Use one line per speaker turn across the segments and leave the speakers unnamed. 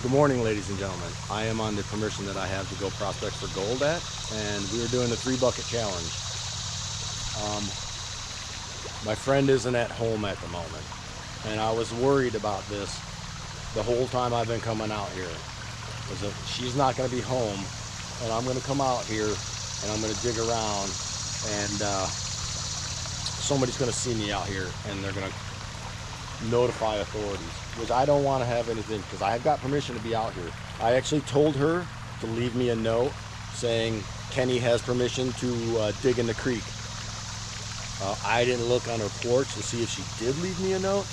Good morning, ladies and gentlemen. I am on the permission that I have to go prospect for gold at, and we are doing the 3-bucket challenge. My friend isn't at home at the moment, and I was worried about this the whole time I've been coming out here. Is that she's not going to be home, and I'm going to come out here and I'm going to dig around, and somebody's going to see me out here, and they're going to notify authorities, which I don't want to have anything, because I have got permission to be out here. I actually told her to leave me a note saying Kenny has permission to dig in the creek. I didn't look on her porch to see if she did leave me a note,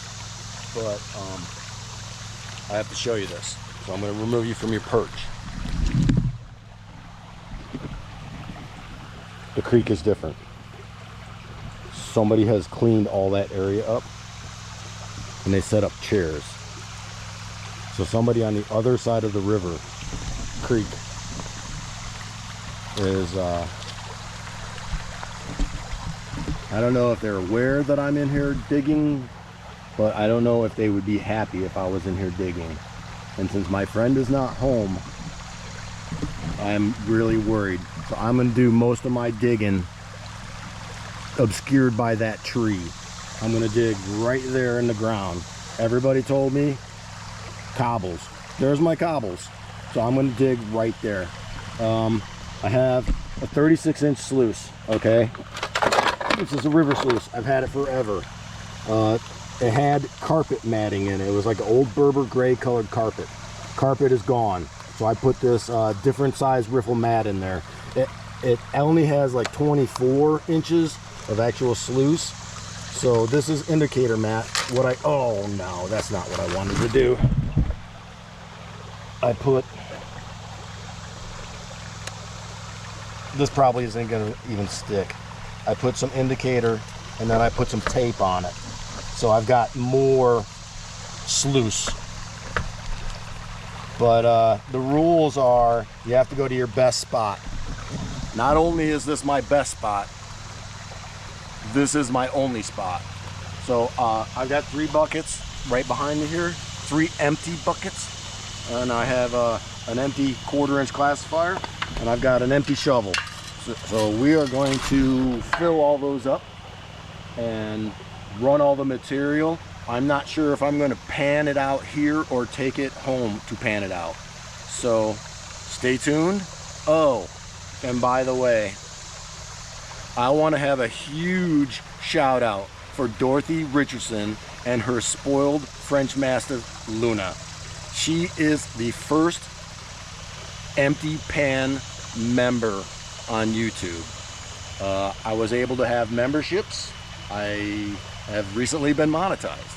but I have to show you this. So I'm going to remove you from your perch. The creek is different. Somebody has cleaned all that area up, and they set up chairs. So somebody on the other side of the river, creek, is, I don't know if they're aware that I'm in here digging, but I don't know if they would be happy if I was in here digging. And since my friend is not home, I'm really worried. So I'm gonna do most of my digging obscured by that tree. I'm gonna dig right there in the ground. Everybody told me cobbles. There's my cobbles. So I'm gonna dig right there. I have a 36-inch sluice, okay? This is a river sluice. I've had it forever. It had carpet matting in it. It was like an old Berber gray colored carpet. Carpet is gone. So I put this different size riffle mat in there. It only has like 24 inches of actual sluice. So this is indicator mat. Oh no, that's not what I wanted to do. I put, this probably isn't gonna even stick. I put some indicator and then I put some tape on it. So I've got more sluice. But the rules are you have to go to your best spot. Not only is this my best spot, this is my only spot. So I've got 3 buckets right behind me here, 3 empty buckets, and I have an empty 1/4-inch classifier, and I've got an empty shovel. So we are going to fill all those up and run all the material. I'm not sure if I'm going to pan it out here or take it home to pan it out. So stay tuned. Oh, and by the way, I want to have a huge shout out for Dorothy Richardson and her spoiled French Mastiff Luna. She is the first empty pan member on YouTube. I was able to have memberships. I have recently been monetized.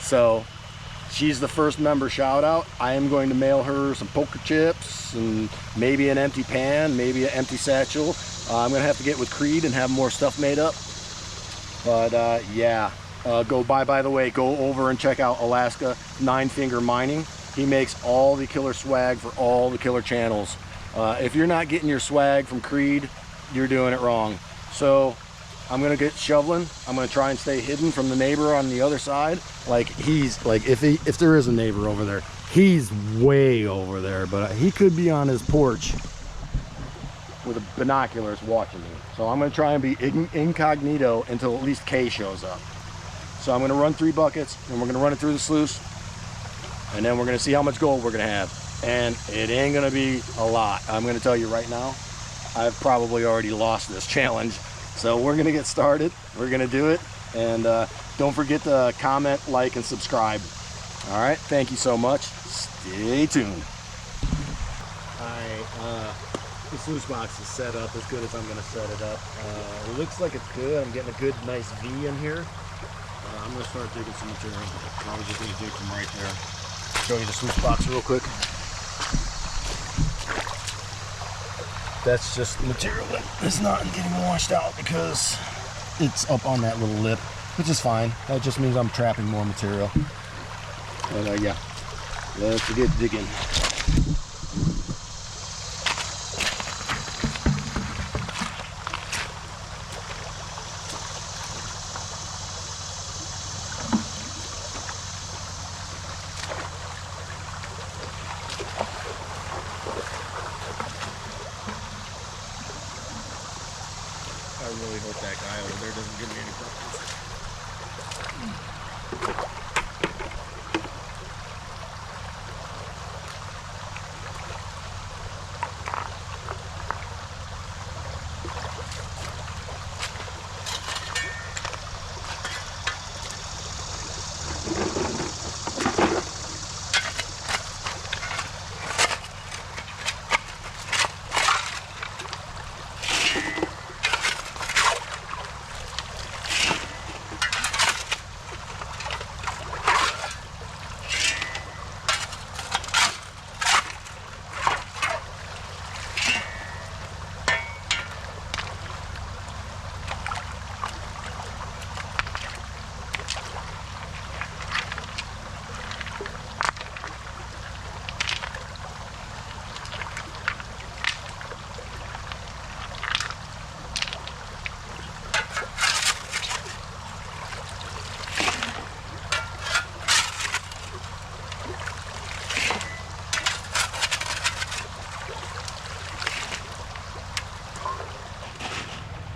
So she's the first member shout out. I am going to mail her some poker chips and maybe an empty pan, maybe an empty satchel. I'm gonna have to get with Creed and have more stuff made up. But yeah, by the way, go over and check out Alaska 9 Finger Mining. He makes all the killer swag for all the killer channels. If you're not getting your swag from Creed, you're doing it wrong. So I'm gonna get shoveling. I'm gonna try and stay hidden from the neighbor on the other side. Like if there is a neighbor over there, he's way over there, but he could be on his porch with binoculars watching me. So I'm gonna try and be incognito until at least Kay shows up. So I'm gonna run 3 buckets and we're gonna run it through the sluice, and then we're gonna see how much gold we're gonna have. And it ain't gonna be a lot. I'm gonna tell you right now, I've probably already lost this challenge. So we're gonna get started, we're gonna do it, and don't forget to comment, like, and subscribe. All right, thank you so much. Stay tuned. All right, the sluice box is set up as good as I'm gonna set it up. It looks like it's good. I'm getting a good, nice V in here. I'm gonna start digging some material. I'm just gonna dig from right there. Show you the sluice box real quick. That's just material that is not getting washed out because it's up on that little lip, which is fine. That just means I'm trapping more material. But yeah, let's get digging. that guy over there doesn't give me any problems.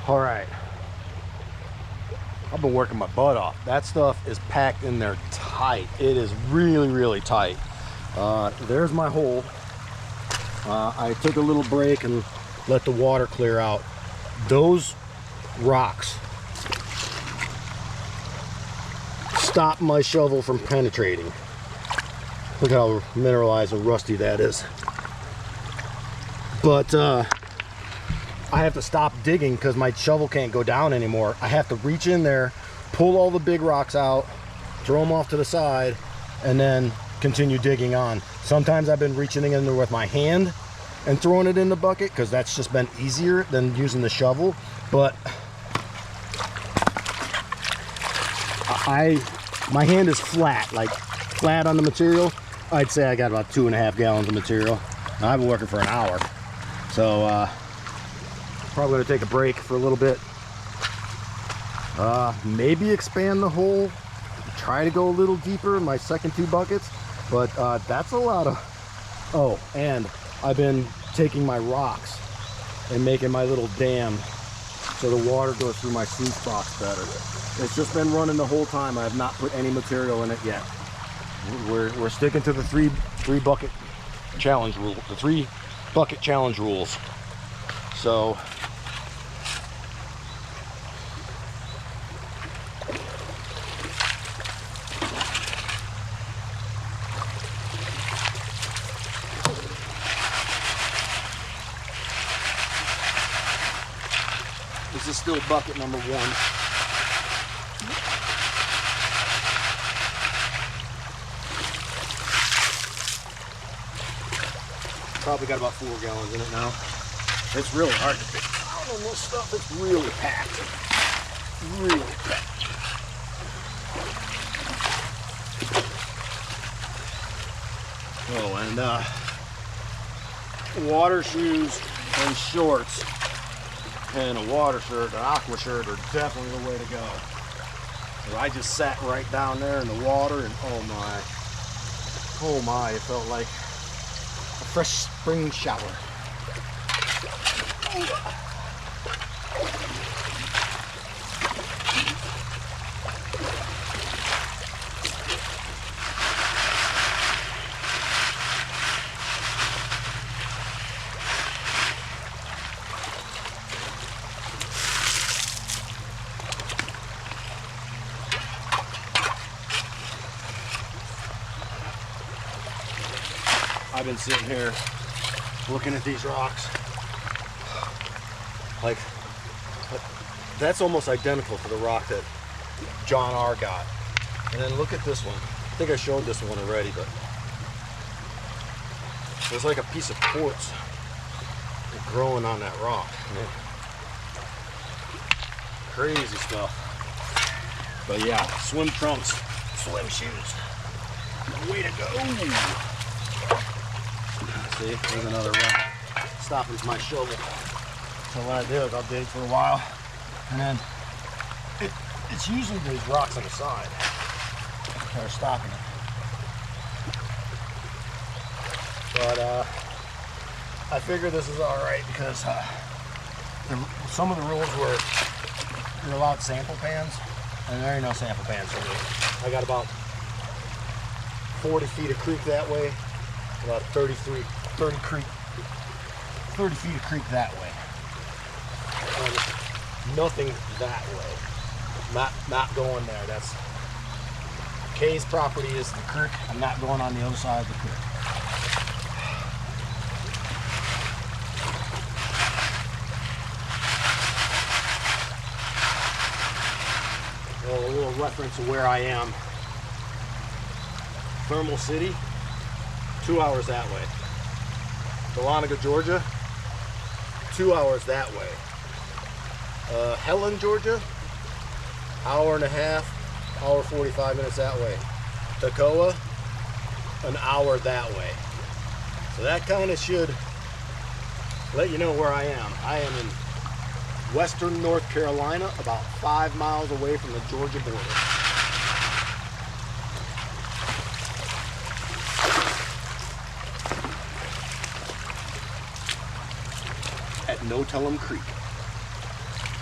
All right, I've been working my butt off. That stuff is packed in there tight. It is really, really tight. There's my hole. I took a little break and let the water clear out. Those rocks stop my shovel from penetrating. Look how mineralized and rusty that is. But I have to stop digging because my shovel can't go down anymore. I have to reach in there, pull all the big rocks out, throw them off to the side, and then continue digging on. Sometimes I've been reaching in there with my hand and throwing it in the bucket because that's just been easier than using the shovel. But my hand is flat, like flat on the material. I'd say I got about 2.5 gallons of material. I've been working for an hour. So probably gonna take a break for a little bit. Maybe expand the hole, try to go a little deeper in my second 2 buckets, but that's a lot of, oh, and I've been taking my rocks and making my little dam so the water goes through my sluice box better. It's just been running the whole time. I have not put any material in it yet. We're sticking to the three bucket challenge rule, the 3 bucket challenge rules. So this is still bucket number 1. Probably got about 4 gallons in it now. It's really hard to pick out on this stuff. It's really packed. Really packed. Oh, and water shoes and shorts and a water shirt, an aqua shirt are definitely the way to go. So I just sat right down there in the water and oh my, it felt like a fresh spring shower. I've been sitting here looking at these rocks. Like, that's almost identical to the rock that John R. got. And then look at this one. I think I showed this one already, but there's like a piece of quartz growing on that rock. Man. Crazy stuff. But yeah, swim trunks, swim shoes. Way to go. See, there's another rock stopping my shovel. So what I do is I'll dig for a while, and then it's usually these rocks on the side that are stopping it. But I figure this is all right because some of the rules were you're allowed sample pans, and there ain't no sample pans for me. I got about 40 feet of creek that way, about 30 feet of creek that way. Nothing that way. Not going there. That's Kay's property is the creek. I'm not going on the other side of the creek. Well, a little reference of where I am. Thermal City, 2 hours that way. Dahlonega, Georgia, 2 hours that way. Helen, Georgia, hour and a half, hour 45 minutes that way. Toccoa, an hour that way. So that kind of should let you know where I am. I am in western North Carolina, about 5 miles away from the Georgia border. At Notellum Creek.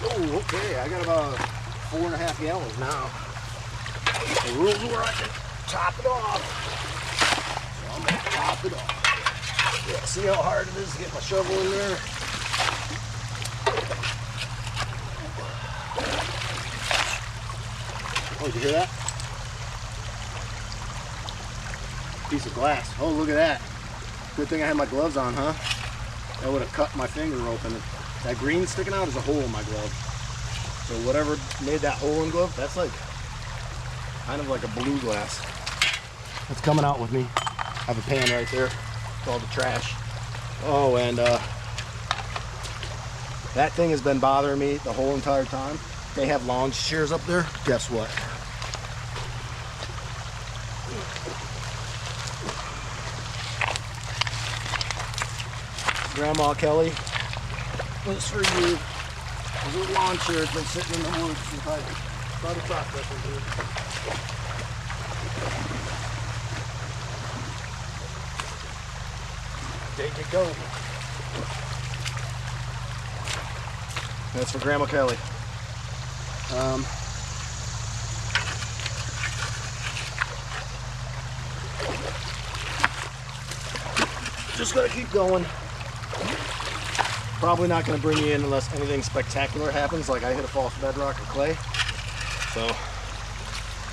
Oh, okay, I got about 4.5 gallons now. The rules were I can top it off. So I'm gonna top it off. Yeah, see how hard it is to get my shovel in there? Oh, did you hear that? Piece of glass. Oh, look at that. Good thing I had my gloves on, huh? That would have cut my finger open. That green sticking out is a hole in my glove. So whatever made that hole in glove, that's like kind of like a blue glass. It's coming out with me. I have a pan right there. It's all the trash. Oh, and that thing has been bothering me the whole entire time. They have lounge chairs up there. Guess what? Grandma Kelly, this is for you. There's a lawn chair that's been sitting in the woods since I started prospecting here. There you go. That's for Grandma Kelly. Just gonna keep going. Probably not gonna bring you in unless anything spectacular happens, like I hit a false bedrock or clay. So,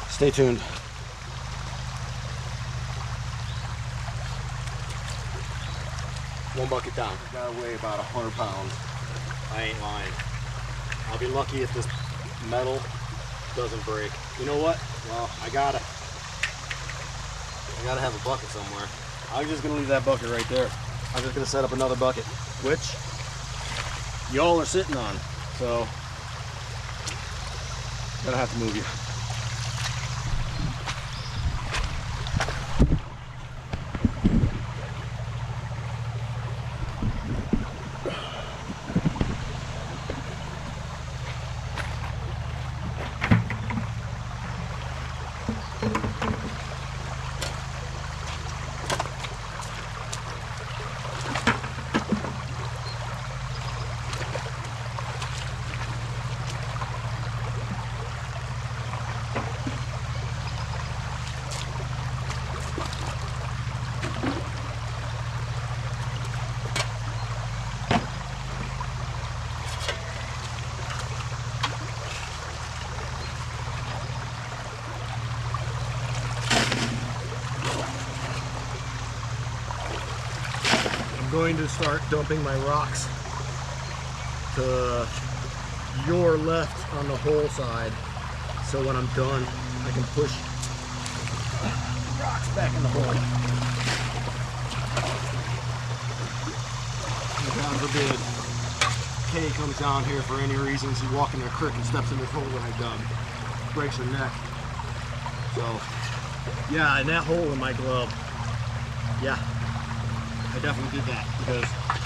stay tuned. One bucket down. I gotta weigh about 100 pounds. I ain't lying. I'll be lucky if this metal doesn't break. You know what? Well, I gotta have a bucket somewhere. I'm just gonna leave that bucket right there. I'm just gonna set up another bucket, which y'all are sitting on. So, gonna have to move you. Going to start dumping my rocks to your left on the hole side, so when I'm done I can push rocks back in the hole. And God forbid Kay comes down here for any reason, she's walking the creek and steps in this hole that I dug, breaks her neck. So yeah, and that hole in my glove, yeah, I definitely did that because I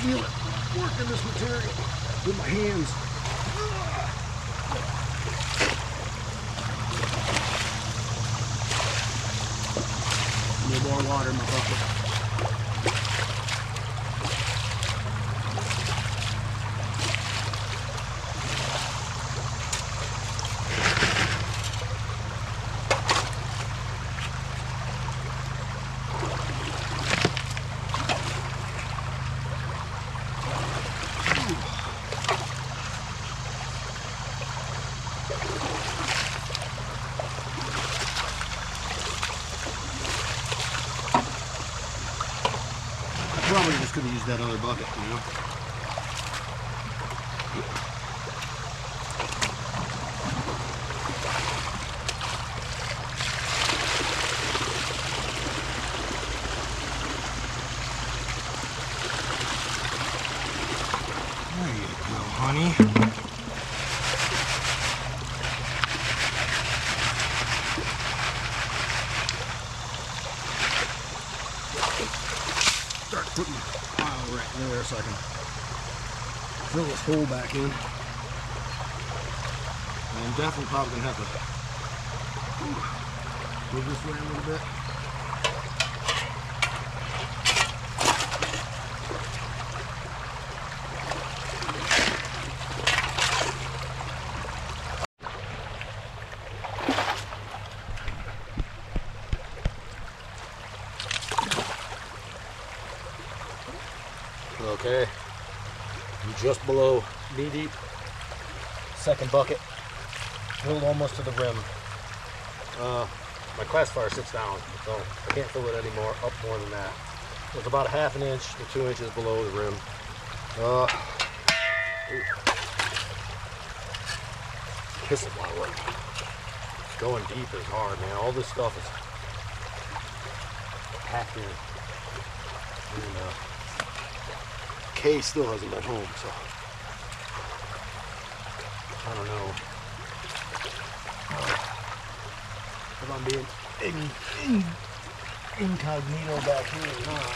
feel it working this material with my hands. Need more water in my bucket. probably just could have used that other bucket, you know?
There you go, honey.
Start putting the pile right there so I can fill this hole back in. And I'm definitely probably gonna have to move this way a little bit. Okay, I'm just below knee deep. Second bucket, filled almost to the rim. My classifier sits down, so I can't fill it anymore, up more than that. It's about 1/2 inch to 2 inches below the rim. Kiss it while we're going deep is hard, man. All this stuff is packed in. And, Kay still hasn't been home, so I don't know if I'm being incognito back here or not.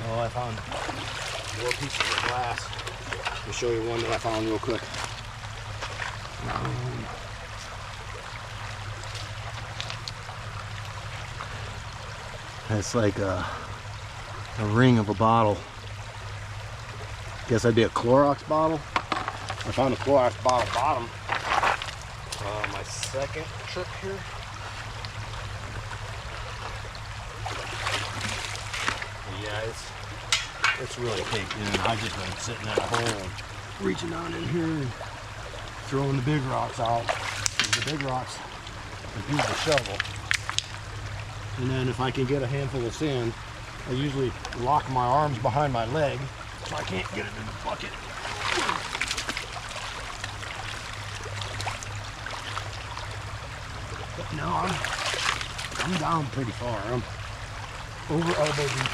Oh, I found more pieces of glass. I'll show you one that I found real quick. It's like a ring of a bottle. Guess that'd be a Clorox bottle. I found a Clorox bottle bottom. My second trip here. Yeah, it's really caked in. I've just been sitting in a hole, reaching down in here and throwing the big rocks out. The big rocks, I use the shovel. And then if I can get a handful of sand, I usually lock my arms behind my leg so I can't get it in the bucket. But no, I'm down pretty far. I'm over elbow deep.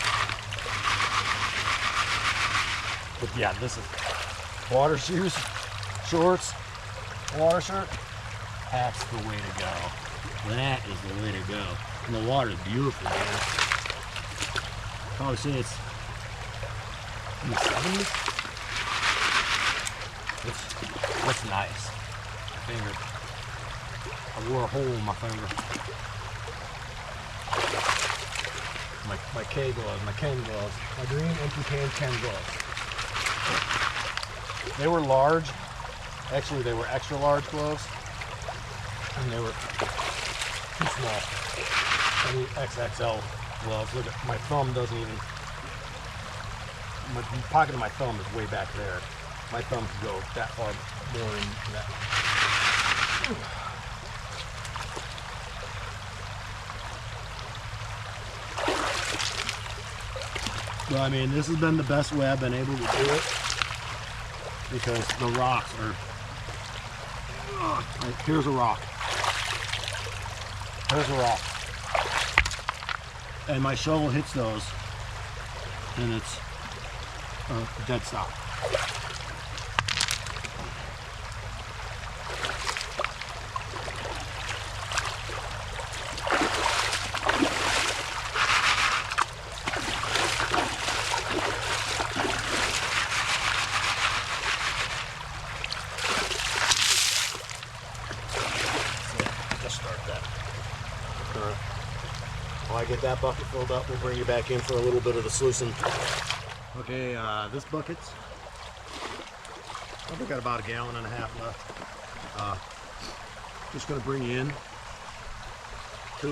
But yeah, this is water shoes, shorts, water shirt. That's the way to go. That is the way to go. And the water is beautiful, man. Probably say it's in the 70s. It's nice. My finger. I wore a hole in my finger. My K gloves, my Ken gloves, my green empty can Ken gloves. They were large. Actually, they were extra large gloves. And they were too small. I need XXL gloves. Look at my thumb doesn't even. The pocket of my thumb is way back there. My thumb could go that far more in that. Well, I mean, this has been the best way I've been able to do it because the rocks are. Like, here's a rock. Here's a rock. And my shovel hits those, and it's dead stop. While I get that bucket filled up, we'll bring you back in for a little bit of the sluicing. Okay, this bucket's probably got about 1.5 gallons left. Just gonna bring you in to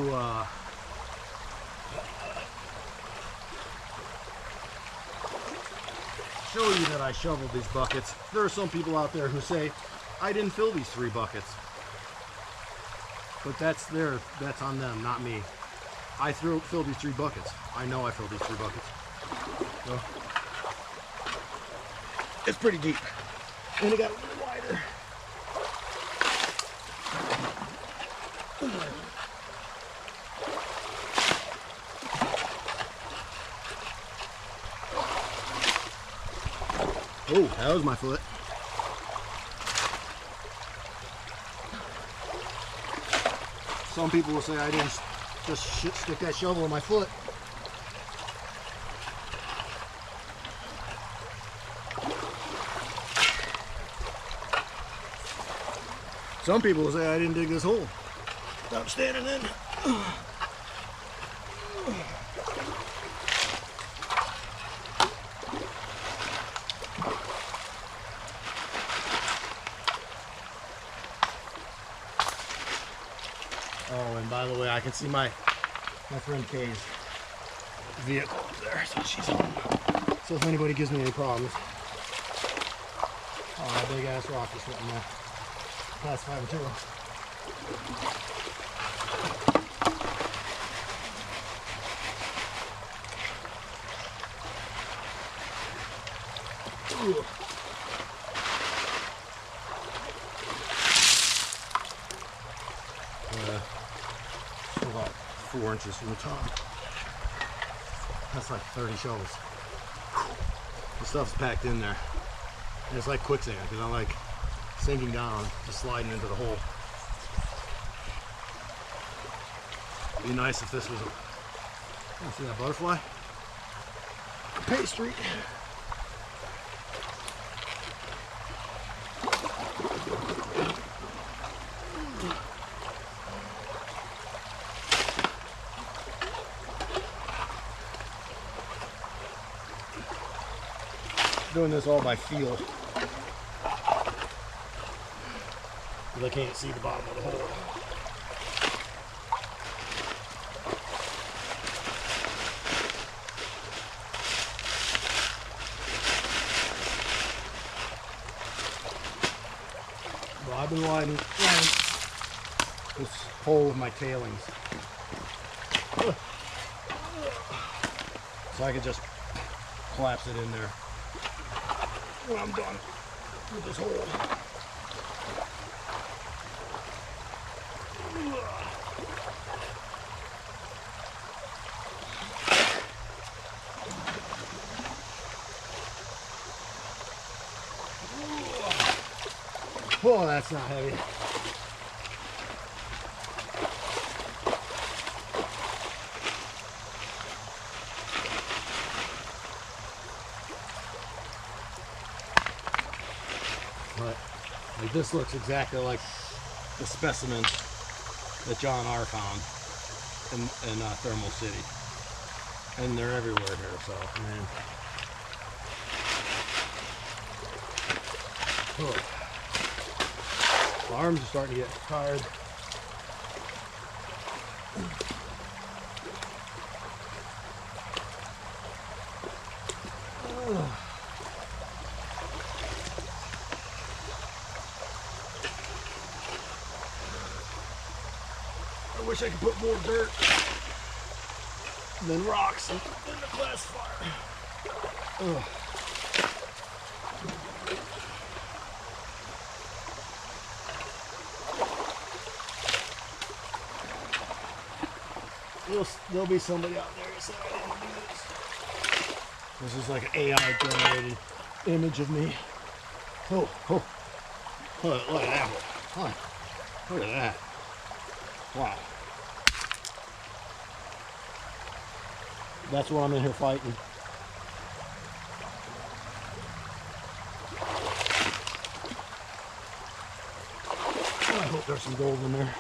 show you that I shoveled these buckets. There are some people out there who say I didn't fill these 3 buckets, but that's on them, not me. I filled these 3 buckets. I know I filled these 3 buckets. So, it's pretty deep. And it got a little wider. Oh, that was my foot. Some people will say I didn't just stick that shovel in my foot. Some people will say I didn't dig this hole. Stop standing in. Oh, and by the way, I can see my friend Kay's vehicle up there, so she's home. So if anybody gives me any problems, oh, that big ass rock is sitting there. Class 5 and 2. Ooh. About 4 inches from the top. That's like 30 shovels. The stuff's packed in there. And it's like quicksand because I like sinking down, just sliding into the hole. It'd be nice if this was a, see that butterfly? Pastry. Doing this all by feel. Because I can't see the bottom of the hole. Well, I've been lining this hole with my tailings. So I can just collapse it in there when I'm done with this hole. Oh, that's not heavy. But like, this looks exactly like the specimen that John R. found in Thermal City. And they're everywhere here, so, man. Oh. My arms are starting to get tired. I wish I could put more dirt than rocks in the classifier. Ugh. There'll be somebody out there who said I didn't do this. This is like an AI generated image of me. Oh, oh. Look at that one. Look at that. Wow. That's why I'm in here fighting. I hope there's some gold in there.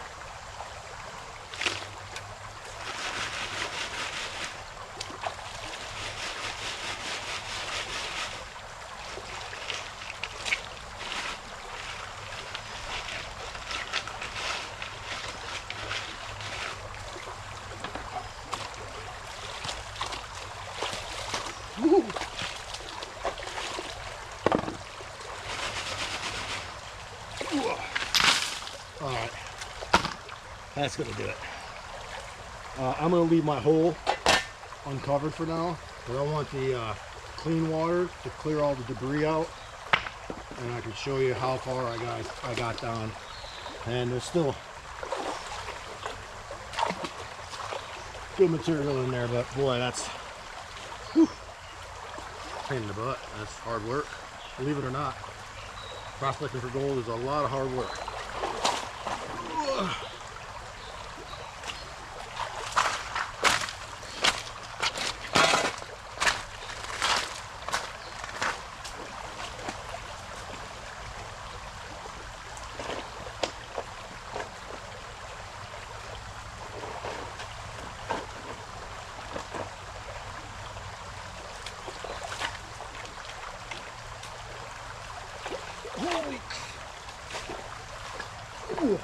Woo. All right, that's gonna do it. I'm gonna leave my hole uncovered for now, because I want the clean water to clear all the debris out, and I can show you how far I got down. And there's still good material in there, but boy, that's pain in the butt. That's hard work, believe it or not. Prospecting for gold is a lot of hard work. Holy. Ooh.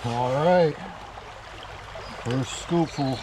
All right, first scoopful.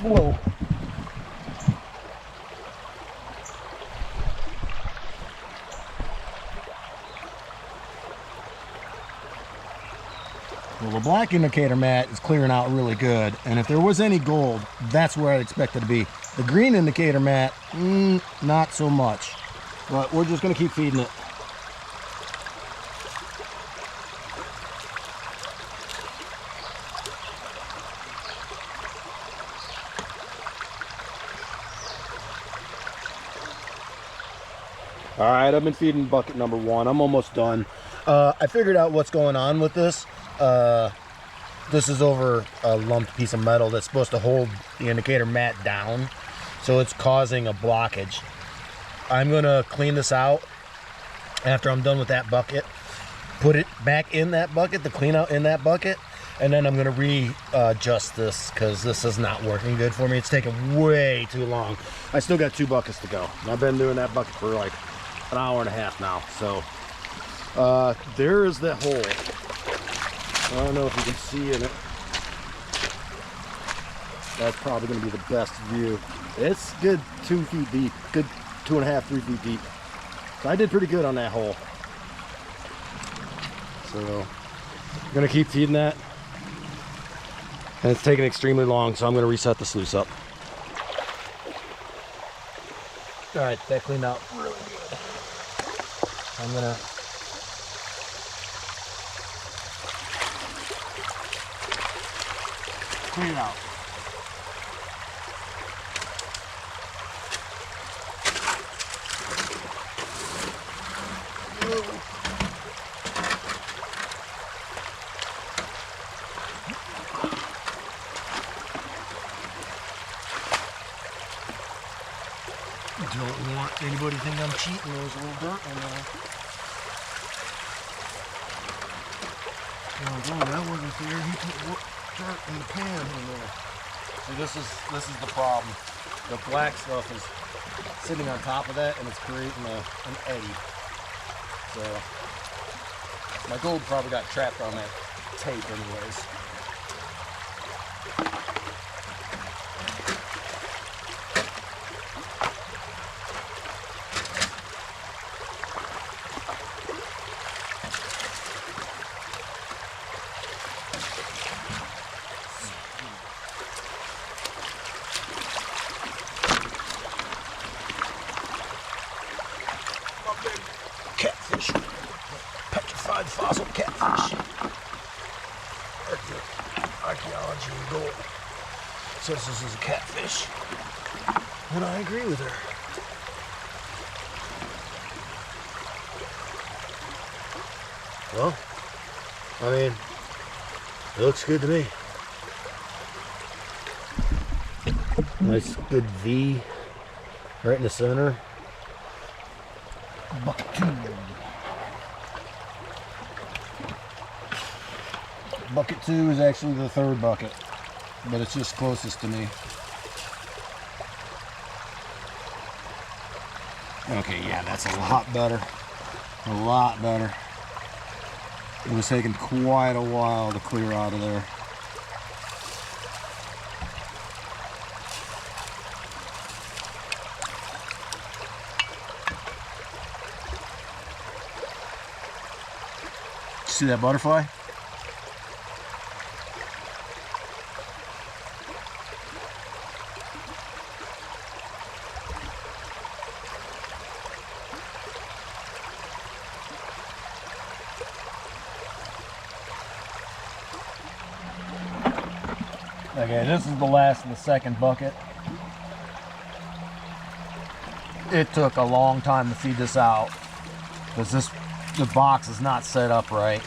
Whoa. Well, the black indicator mat is clearing out really good, and if there was any gold, that's where I'd expect it to be. The green indicator mat, not so much, but we're just going to keep feeding it. All right, I've been feeding bucket number 1. I'm almost done. I figured out what's going on with this. This is over a lumped piece of metal that's supposed to hold the indicator mat down, so it's causing a blockage. I'm gonna clean this out after I'm done with that bucket, put it back in that bucket, the clean out in that bucket, and then I'm gonna readjust this because this is not working good for me. It's taking way too long. I still got 2 buckets to go. I've been doing that bucket for like an hour and a half now. So there is that hole. I don't know if you can see in it. That's probably going to be the best view. It's good 2 feet deep, good 2.5, 3 feet deep. So I did pretty good on that hole. So I'm going to keep feeding that. And it's taking extremely long, so I'm going to reset the sluice up. All right, that cleaned out really good. I'm going to clean it out. Don't want anybody to think I'm cheating. There's a little dirt in there. Oh, that wasn't fair. He put dirt in the pan in there. See, this is the problem. The black stuff is sitting on top of that, and it's creating an eddy. So My gold probably got trapped on that tape anyways. Catfish. Petrified fossil catfish. Archaeology and gold. Says this is a catfish. And I agree with her. Well, I mean, it looks good to me. Nice good V right in the center. Bucket 2. Bucket 2 is actually the third bucket, but it's just closest to me. Okay, yeah, that's a lot better. A lot better. It was taking quite a while to clear out of there. See that butterfly? Okay, this is the last of the second bucket. It took a long time to feed this out because the box is not set up right.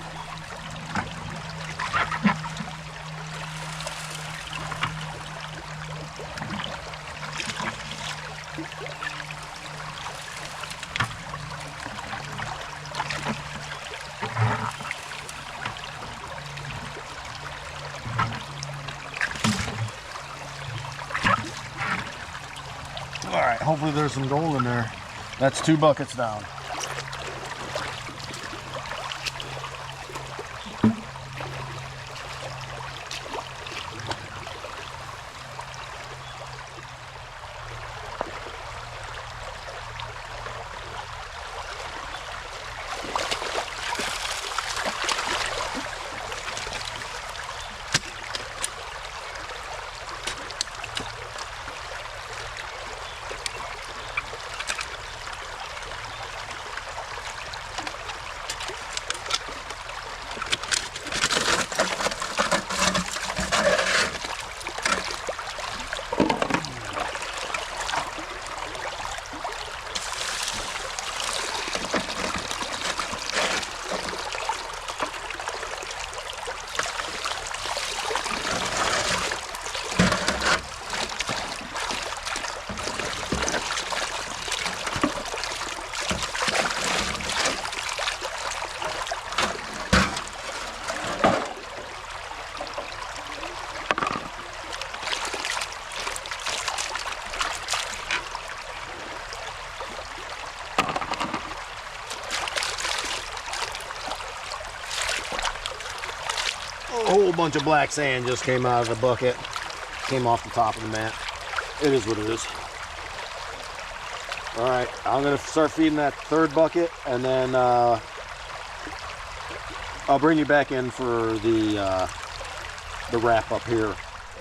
All right, hopefully there's some gold in there. That's 2 buckets down. A whole bunch of black sand just came out of the bucket, came off the top of the mat. It is what it is. All right, I'm gonna start feeding that third bucket, and then I'll bring you back in for the wrap up here.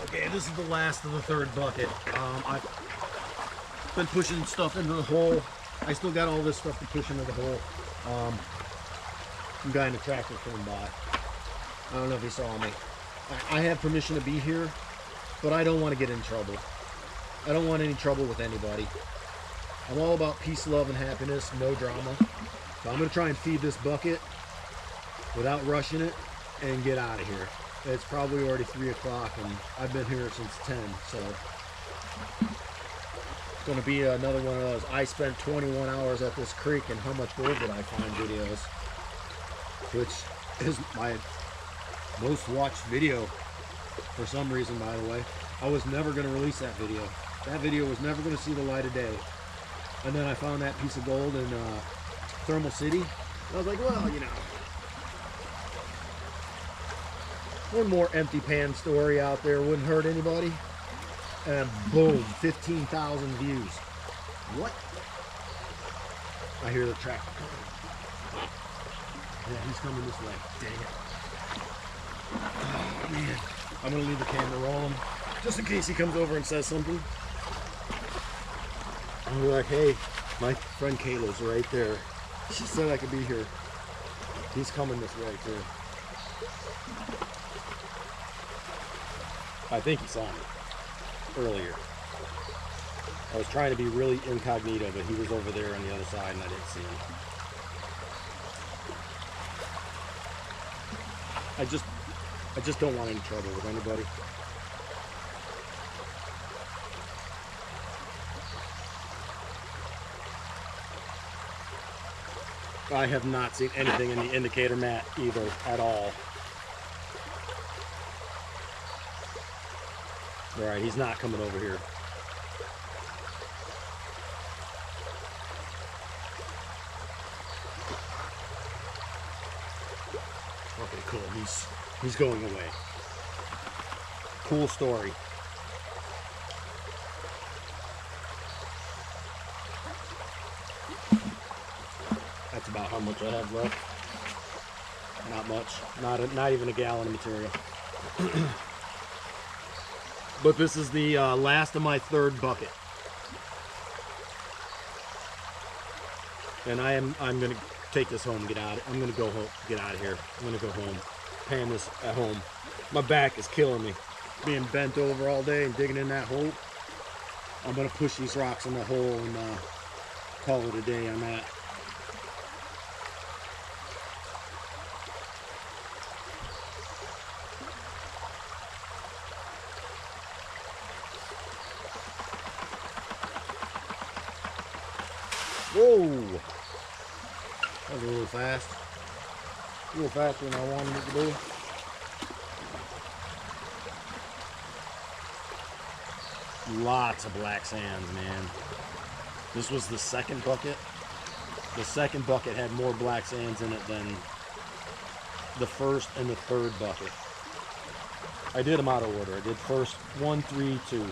Okay, this is the last of the third bucket. I've been pushing stuff into the hole. I still got all this stuff to push into the hole. Some guy in the tractor came by. I don't know if he saw me. I have permission to be here, but I don't want to get in trouble. I don't want any trouble with anybody. I'm all about peace, love, and happiness, no drama. So I'm going to try and feed this bucket without rushing it and get out of here. It's probably already 3 o'clock and I've been here since 10, so it's going to be another one of those I spent 21 hours at this creek and how much gold did I find videos, which is my most watched video for some reason, by the way. I was never going to release that video. That video was never going to see the light of day. And then I found that piece of gold in Thermal City. And I was like, well, you know, One more empty pan story out there wouldn't hurt anybody. And boom, 15,000 views. What? I hear the tractor coming. Yeah, he's coming this way. Dang it. Oh, man. I'm going to leave the camera rolling just in case he comes over and says something. I'm like, hey, my friend Kayla's right there. She said I could be here. He's coming this way, too. I think he saw me earlier. I was trying to be really incognito, but he was over there on the other side and I didn't see him. I just don't want any trouble with anybody. I have not seen anything in the indicator mat either at all. All right, he's not coming over here. Okay, cool. He's going away. Cool story. That's about how much I have left. Not much. Not even a gallon of material. But this is the last of my third bucket. And I'm gonna take this home, get out. I'm gonna go home, get out of here. I'm gonna go home, pan this at home. My back is killing me, being bent over all day and digging in that hole. I'm gonna push these rocks in the hole and call it a day on that. Whoa! That was a little fast. A little faster than I wanted it to be. Lots of black sands, man. This was the second bucket. The second bucket had more black sands in it than the first and the third bucket. I did them out of order. I did first 1, 3, 2.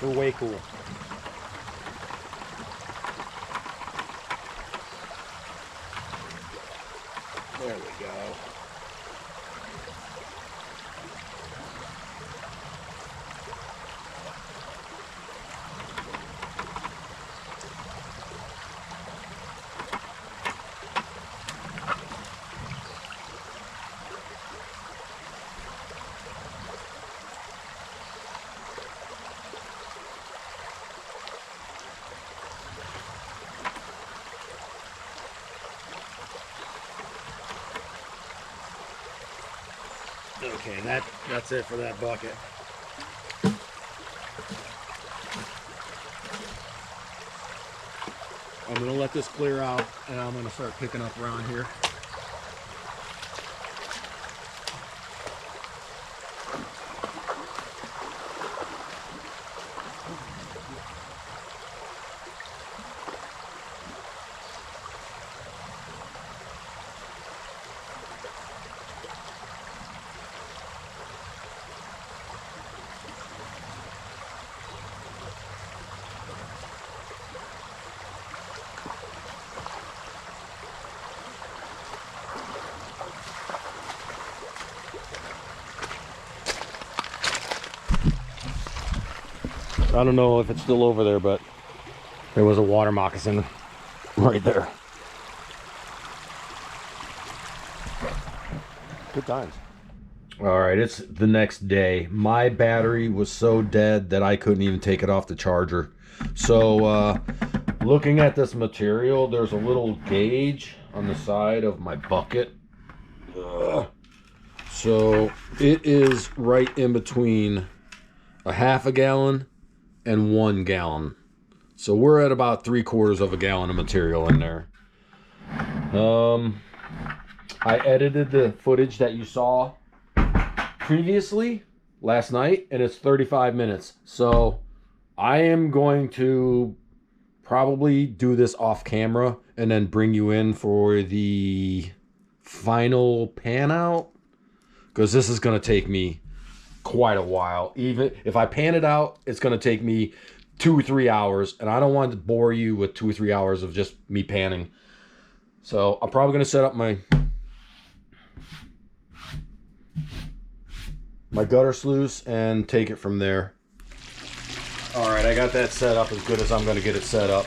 They're way cool. There we go. Okay, that's it for that bucket. I'm gonna let this clear out and I'm gonna start picking up around here. I don't know if it's still over there, but there was a water moccasin right there. Good times. All right, it's the next day. My battery was so dead that I couldn't even take it off the charger. So looking at this material, there's a little gauge on the side of my bucket. So it is right in between a half a gallon and 1 gallon. So we're at about 3/4 of a gallon of material in there. I edited the footage that you saw previously last night and it's 35 minutes. So I am going to probably do this off camera and then bring you in for the final pan out.
because this is going to take me quite a while. Even if I pan it out, it's going to take me 2 or 3 hours, and I don't want to bore you with 2 or 3 hours of just me panning. So I'm probably going to set up my gutter sluice and take it from there. All right, I got that set up as good as I'm going to get it set up.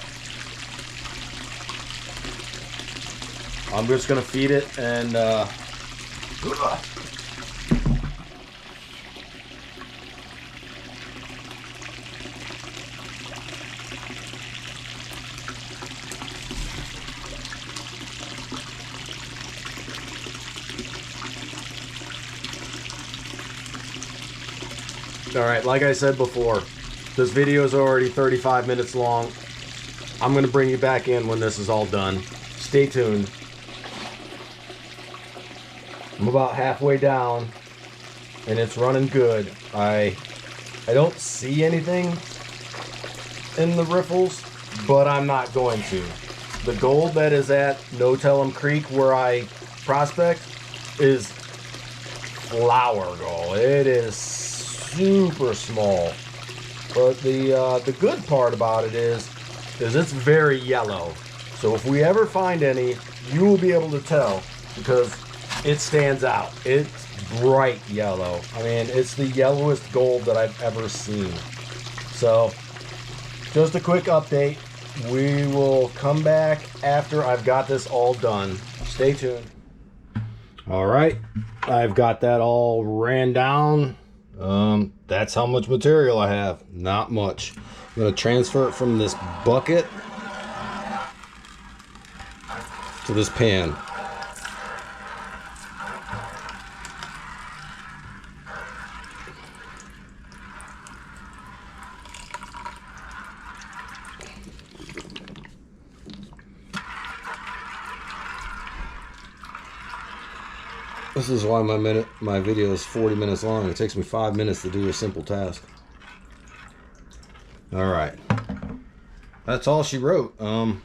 I'm just going to feed it and all right, like I said before, this video is already 35 minutes long. I'm going to bring you back in when this is all done. Stay tuned. I'm about halfway down, and it's running good. I don't see anything in the riffles, but I'm not going to. The gold that is at Notellum Creek where I prospect is flower gold. It is super small, but the good part about it is it's very yellow. So if we ever find any, you will be able to tell because it stands out. It's bright yellow. I mean, it's the yellowest gold that I've ever seen. So just a quick update. We will come back after I've got this all done. Stay tuned. All right, I've got that all ran down. That's how much material I have. Not much. I'm going to transfer it from this bucket to this pan. This is why my video is 40 minutes long. It takes me 5 minutes to do a simple task. All right, that's all she wrote. I'm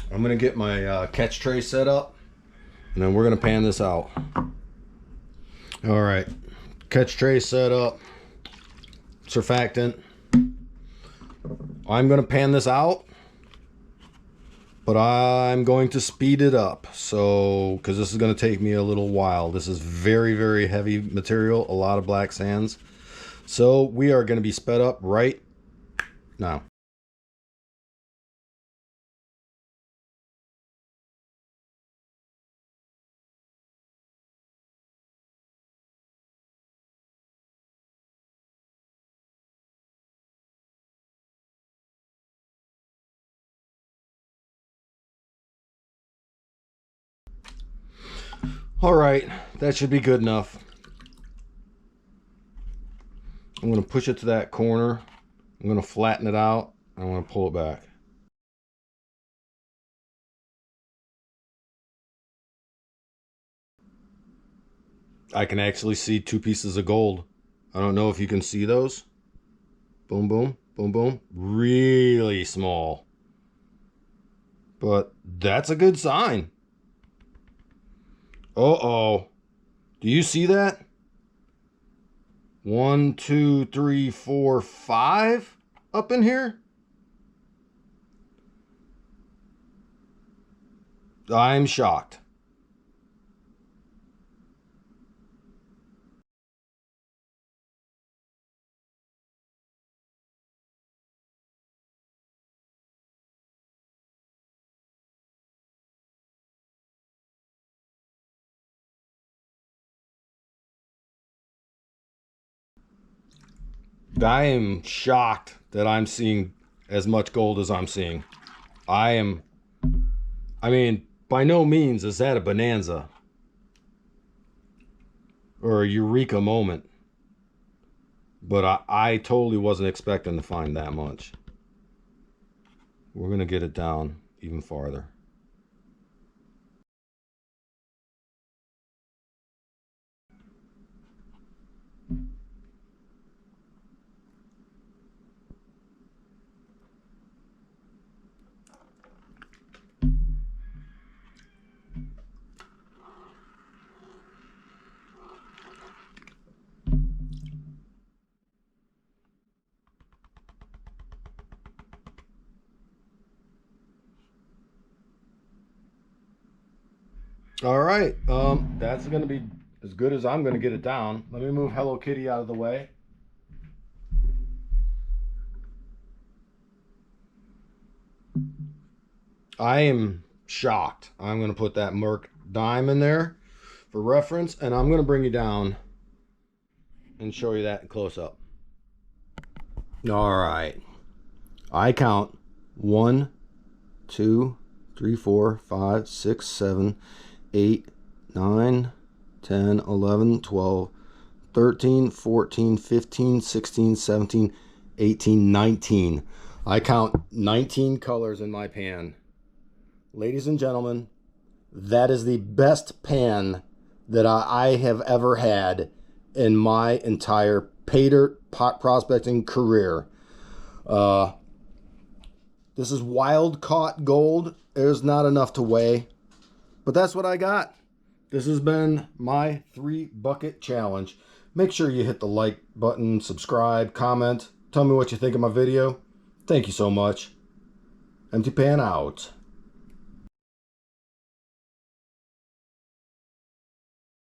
gonna get my catch tray set up, and then we're gonna pan this out. All right, catch tray set up. Surfactant. I'm gonna pan this out, but I'm going to speed it up, so because this is going to take me a little while. This is very, very heavy material, a lot of black sands, so we are going to be sped up right now. All right, that should be good enough. I'm going to push it to that corner. I'm going to flatten it out. I'm going to pull it back. I can actually see 2 pieces of gold. I don't know if you can see those. Boom, boom, boom, boom. Really small. But that's a good sign. Uh-oh. Do you see that? 1, 2, 3, 4, 5 up in here? I'm shocked. I am shocked that I'm seeing as much gold as I'm seeing. I mean, by no means is that a bonanza or a eureka moment, but I totally wasn't expecting to find that much. We're gonna get it down even farther. All right, that's gonna be as good as I'm gonna get it down. Let me move Hello Kitty out of the way. I am shocked. I'm gonna put that Merc dime in there for reference, and I'm gonna bring you down and show you that in close up. All right, I count 1, 2, 3, 4, 5, 6, 7, 8, 9, 10, 11, 12, 13, 14, 15, 16, 17, 18, 19. I count 19 colors in my pan. Ladies and gentlemen, that is the best pan that I have ever had in my entire pay dirt prospecting career. This is wild caught gold. There's not enough to weigh, but that's what I got. This has been my 3 bucket challenge. Make sure you hit the like button, subscribe, comment. Tell me what you think of my video. Thank you so much. Empty pan out.